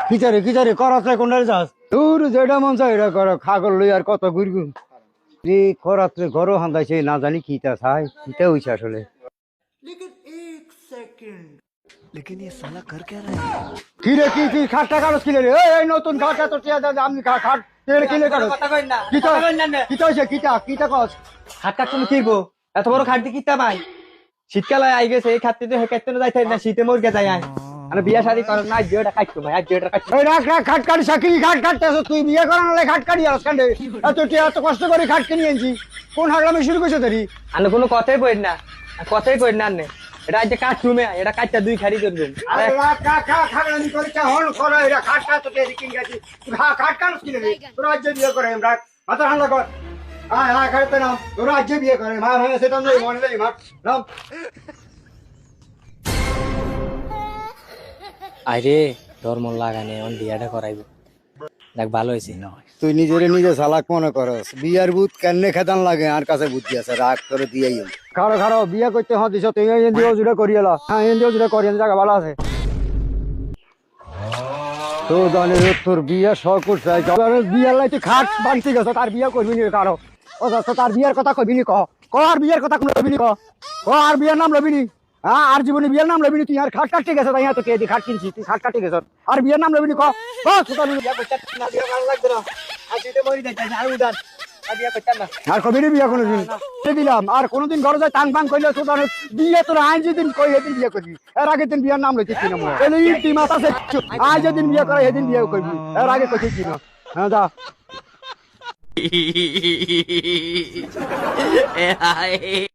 কিচারে করাতে কোনটারে যাস দূর যেটা মন চাই এটা করো খাগল লই আর কত ঘুরগুন রে করাতে ঘরও হান্দাইছে না জানি কিটা চাই কিটা হইছে আসলে কি রে কি খাটটা কাগজ কিনে রে এই নতুন খাটটা তো টিয়া দাদা আমি খাট তেল কিনে কাগজ কথা কই না কিটা কিটা হইছে কিটা কস খাটটা তুমি কিনবো এত বড় খাট দিয়ে কিতা ভাই শীতকালে আই গেছে এই খাটতে তো হেকাইতে না যাইতে না শীতে মরগে যায় আই আর বিয়া শাদি কর না যেটা কাটতো ভাই যেটা কাটতো এই রাখ খাট কাটি সাকি খাট কাটতেছ তুই বিয়ে করানোলে খাট কাটি আর কান্দে এত টিয়া এত কষ্ট করে খাট কিনে আনছি কোন হাগলামি শুরু করছে তোরি আর কোনো কথাই কই না কথাই কই না নে এটা আজ কাট তুমি এটা কাটটা দুই খাড়ি করবে আরে খাগলামি করে চা হল করে এরা খাটটা তো তে কিনে গেছি খাট কাগজ কিনে রে তোরা আজ বিয়ে করে আমরা মাথা হাল্লা কর আয় খাটতে নাও তোরা আজ বিয়ে করে মা ভাঙে সেটা নই মনে নেই মা নাও আরে ধর্ম লাগানে অন বিয়াটা করাইবো দেখ ভালো হয়েছে তুই নিজে চালাক মনে করস বিয়ার বুথ কেনে খেতান লাগে আর কাছে বুদ্ধি আছে রাগ করে দিয়াই খারো বিয়া করতে হ্যাঁ দিছ তুই এনজিও জুড়ে করিয়েলা হ্যাঁ এনজিও জুড়ে করিয়ে জায়গা ভালো আছে তো জানে তোর বিয়া শখ করছে বিয়ার লাই তুই খাট বানতে গেছ তার বিয়া করবি নি কারো ও তার বিয়ার কথা কবি নি ক আর বিয়ার কথা কোনো লবি নি ক আর বিয়ার নাম লবি নি হ্যাঁ আর জীবনে বিয়ের নাম লবি নি তুই আর খাট কাটতে গেছ তাই তো কে দি খাট কিনছি তুই খাট কাটতে গেছ আর বিয়ের নাম লবি নি ক বিয়া করতে না বিয়া ভালো লাগবে না আর তুই মরি যাইতে আর উদান আর বিয়া করতে না আর কবি বিয়া কোনোদিন দিলাম আর কোনোদিন ঘরে যায় টাং টাং কইলে তো বিয়ে তোর আজ যেদিন কই সেদিন বিয়ে করবি এর আগে দিন বিয়ার নাম লইতে কিনা এলে তুই মাথা সে আজ যেদিন বিয়ে করে সেদিন বিয়ে করবি এর আগে কইতে কিনা হ্যাঁ যা